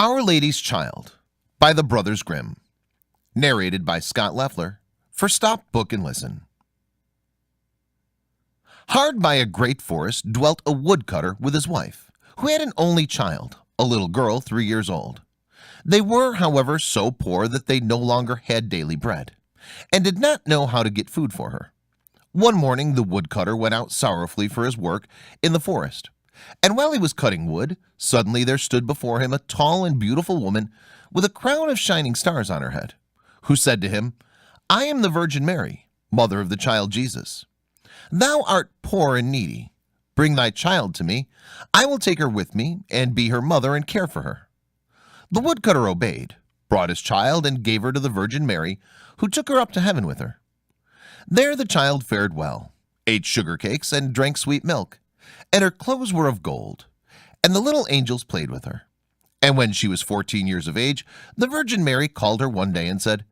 Our Lady's Child by the Brothers Grimm, narrated by Scott Leffler for Stop Book and Listen. Hard by a great forest dwelt a woodcutter with his wife, who had an only child, a little girl 3 years old. They were, however, so poor that they no longer had daily bread, and did not know how to get food for her. One morning the woodcutter went out sorrowfully for his work in the forest, and while he was cutting wood, suddenly there stood before him a tall and beautiful woman with a crown of shining stars on her head, who said to him, "I am the Virgin Mary, mother of the child Jesus. Thou art poor and needy. Bring thy child to me. I will take her with me and be her mother and care for her." The woodcutter obeyed, brought his child, and gave her to the Virgin Mary, who took her up to heaven with her. There the child fared well, ate sugar cakes and drank sweet milk, and her clothes were of gold, and the little angels played with her. And when she was 14 years of age, the Virgin Mary called her one day and said,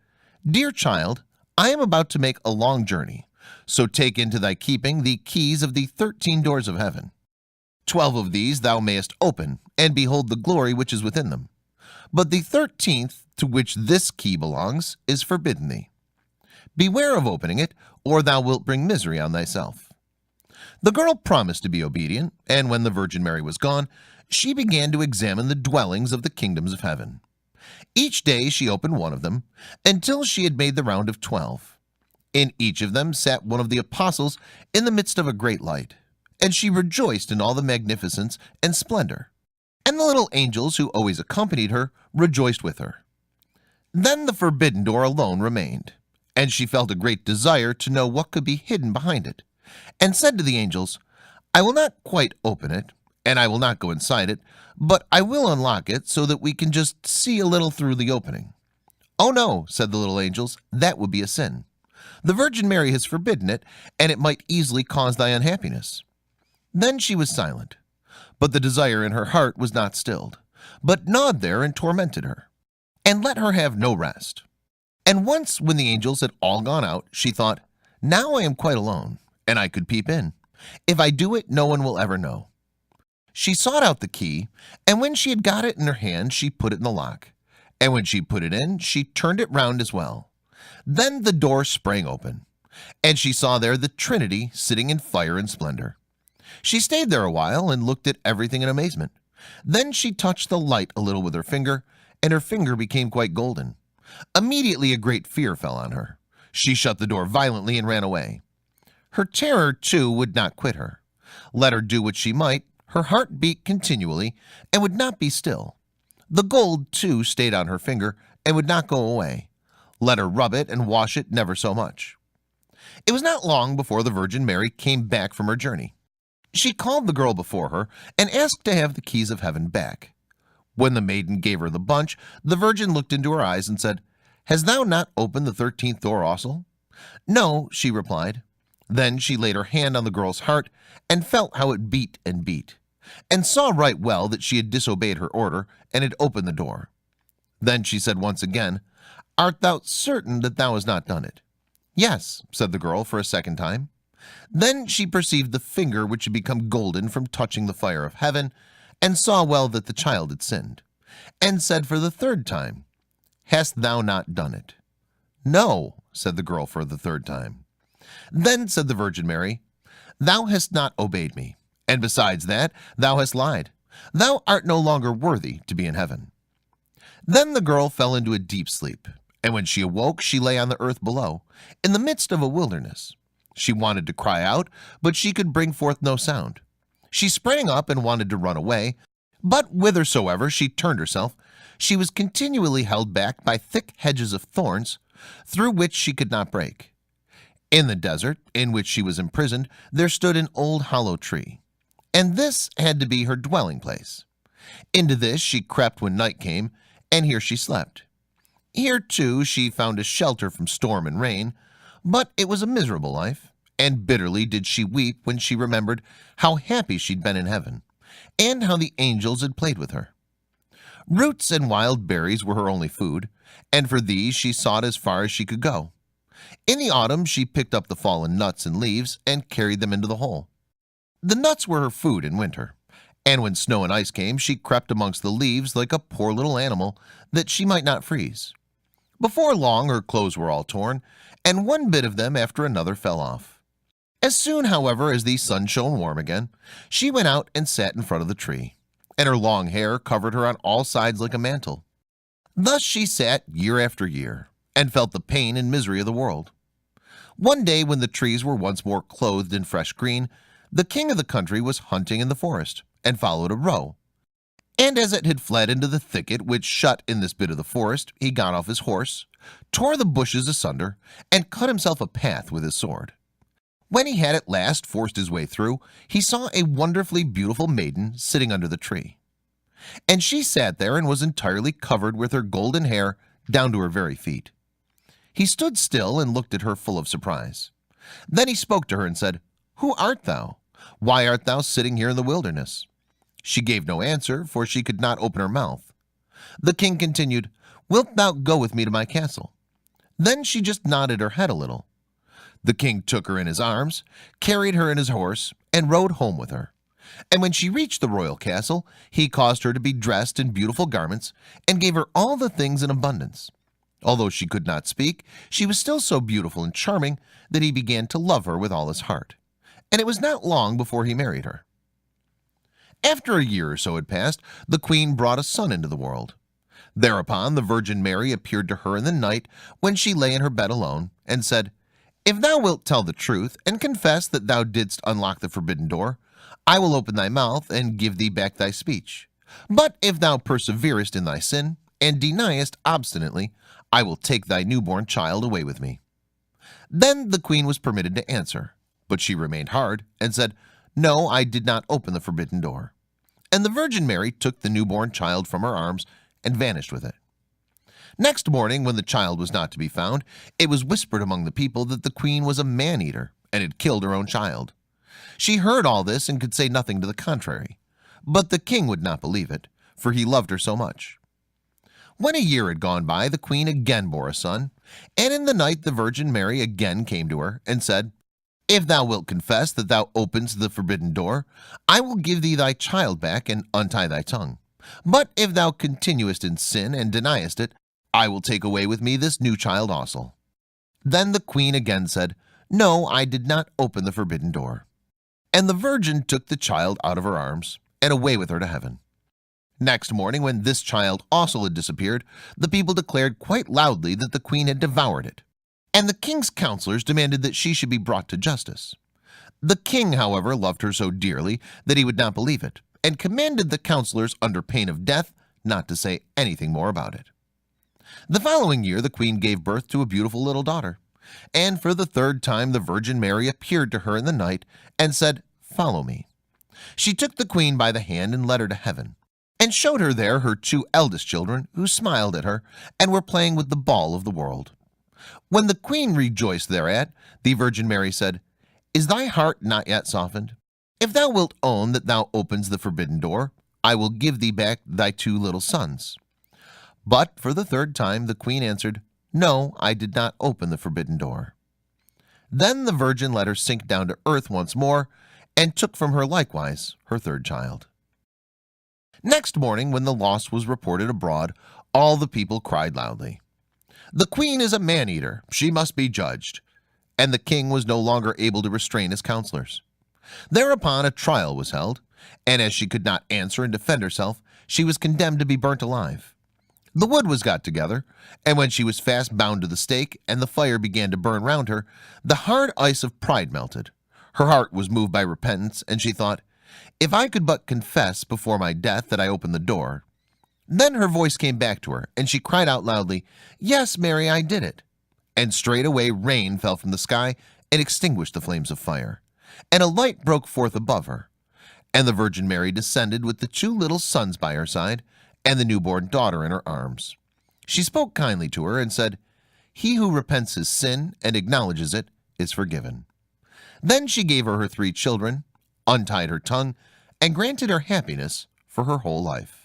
"Dear child, I am about to make a long journey, so take into thy keeping the keys of the 13 doors of heaven. 12 of these thou mayest open, and behold the glory which is within them. But the 13th, to which this key belongs, is forbidden thee. Beware of opening it, or thou wilt bring misery on thyself." The girl promised to be obedient, and when the Virgin Mary was gone, she began to examine the dwellings of the kingdoms of heaven. Each day she opened one of them, until she had made the round of 12. In each of them sat one of the apostles in the midst of a great light, and she rejoiced in all the magnificence and splendor. And the little angels who always accompanied her rejoiced with her. Then the forbidden door alone remained, and she felt a great desire to know what could be hidden behind it, and said to the angels, "I will not quite open it, and I will not go inside it, but I will unlock it so that we can just see a little through the opening." "Oh no," said the little angels, "that would be a sin. The Virgin Mary has forbidden it, and it might easily cause thy unhappiness." Then she was silent, but the desire in her heart was not stilled, but gnawed there and tormented her, and let her have no rest. And once when the angels had all gone out, she thought, "Now I am quite alone, and I could peep in. If I do it, no one will ever know." She sought out the key, and when she had got it in her hand, she put it in the lock, and when she put it in, she turned it round as well. Then the door sprang open, and she saw there the Trinity sitting in fire and splendor. She stayed there a while and looked at everything in amazement. Then she touched the light a little with her finger, and her finger became quite golden. Immediately a great fear fell on her. She shut the door violently and ran away. Her terror, too, would not quit her. Let her do what she might, her heart beat continually and would not be still. The gold, too, stayed on her finger and would not go away. Let her rub it and wash it never so much. It was not long before the Virgin Mary came back from her journey. She called the girl before her and asked to have the keys of heaven back. When the maiden gave her the bunch, the Virgin looked into her eyes and said, "Hast thou not opened the 13th door also?" "No," she replied. Then she laid her hand on the girl's heart and felt how it beat, and saw right well that she had disobeyed her order and had opened the door. Then she said once again, "Art thou certain that thou hast not done it?" "Yes," said the girl for a second time. Then she perceived the finger which had become golden from touching the fire of heaven, and saw well that the child had sinned, and said for the third time, "Hast thou not done it?" "No," said the girl for the third time. Then said the Virgin Mary, "Thou hast not obeyed me, and besides that, thou hast lied. Thou art no longer worthy to be in heaven." Then the girl fell into a deep sleep, and when she awoke, she lay on the earth below, in the midst of a wilderness. She wanted to cry out, but she could bring forth no sound. She sprang up and wanted to run away, but whithersoever she turned herself, she was continually held back by thick hedges of thorns, through which she could not break. In the desert in which she was imprisoned, there stood an old hollow tree, and this had to be her dwelling place. Into this she crept when night came, and here she slept. Here, too, she found a shelter from storm and rain, but it was a miserable life, and bitterly did she weep when she remembered how happy she'd been in heaven, and how the angels had played with her. Roots and wild berries were her only food, and for these she sought as far as she could go. In the autumn she picked up the fallen nuts and leaves and carried them into the hole. The nuts were her food in winter, And when snow and ice came, she crept amongst the leaves like a poor little animal that she might not freeze. Before long her clothes were all torn, and one bit of them after another fell off. As soon, however, as the sun shone warm again, she went out and sat in front of the tree, and her long hair covered her on all sides like a mantle. Thus she sat year after year, and felt the pain and misery of the world. One day, when the trees were once more clothed in fresh green, the king of the country was hunting in the forest, and followed a roe. And as it had fled into the thicket which shut in this bit of the forest, he got off his horse, tore the bushes asunder, and cut himself a path with his sword. When he had at last forced his way through, he saw a wonderfully beautiful maiden sitting under the tree. And she sat there and was entirely covered with her golden hair down to her very feet. He stood still and looked at her full of surprise. Then he spoke to her and said, "Who art thou? Why art thou sitting here in the wilderness?" She gave no answer, for she could not open her mouth. The king continued, "Wilt thou go with me to my castle?" Then she just nodded her head a little. The king took her in his arms, carried her in his horse, and rode home with her. And when she reached the royal castle, he caused her to be dressed in beautiful garments, and gave her all the things in abundance. Although she could not speak, she was still so beautiful and charming that he began to love her with all his heart. And it was not long before he married her. After a year or so had passed, the queen brought a son into the world. Thereupon the Virgin Mary appeared to her in the night when she lay in her bed alone, and said, "If thou wilt tell the truth, and confess that thou didst unlock the forbidden door, I will open thy mouth and give thee back thy speech. But if thou perseverest in thy sin, and deniest obstinately, I will take thy newborn child away with me." Then the queen was permitted to answer, but she remained hard and said, "No, I did not open the forbidden door." And the Virgin Mary took the newborn child from her arms and vanished with it. Next morning, when the child was not to be found, it was whispered among the people that the queen was a man-eater and had killed her own child. She heard all this and could say nothing to the contrary, but the king would not believe it, for he loved her so much. When a year had gone by, the queen again bore a son, and in the night the Virgin Mary again came to her and said, "If thou wilt confess that thou openest the forbidden door, I will give thee thy child back and untie thy tongue. But if thou continuest in sin and deniest it, I will take away with me this new child also." Then the queen again said, "No, I did not open the forbidden door." And the virgin took the child out of her arms and away with her to heaven. Next morning, when this child also had disappeared, the people declared quite loudly that the queen had devoured it, and the king's counselors demanded that she should be brought to justice. The king, however, loved her so dearly that he would not believe it, and commanded the counselors under pain of death not to say anything more about it. The following year the queen gave birth to a beautiful little daughter, and for the third time the Virgin Mary appeared to her in the night and said, "Follow me." She took the queen by the hand and led her to heaven, and showed her there her two eldest children, who smiled at her and were playing with the ball of the world. When the queen rejoiced thereat, the Virgin Mary said, "Is thy heart not yet softened? If thou wilt own that thou openest the forbidden door, I will give thee back thy two little sons." But for the third time the queen answered, "No, I did not open the forbidden door." Then the Virgin let her sink down to earth once more, and took from her likewise her third child. Next morning, when the loss was reported abroad, all the people cried loudly, "The queen is a man-eater, she must be judged." And the king was no longer able to restrain his counselors. Thereupon a trial was held, and as she could not answer and defend herself, she was condemned to be burnt alive. The wood was got together, and when she was fast bound to the stake, and the fire began to burn round her, the hard ice of pride melted. Her heart was moved by repentance, and she thought, "If I could but confess before my death that I opened the door." Then her voice came back to her, and she cried out loudly, "Yes, Mary, I did it." And straightway rain fell from the sky and extinguished the flames of fire, and a light broke forth above her. And the Virgin Mary descended with the two little sons by her side, and the newborn daughter in her arms. She spoke kindly to her and said, "He who repents his sin and acknowledges it is forgiven." Then she gave her 3 children, untied her tongue, and granted her happiness for her whole life.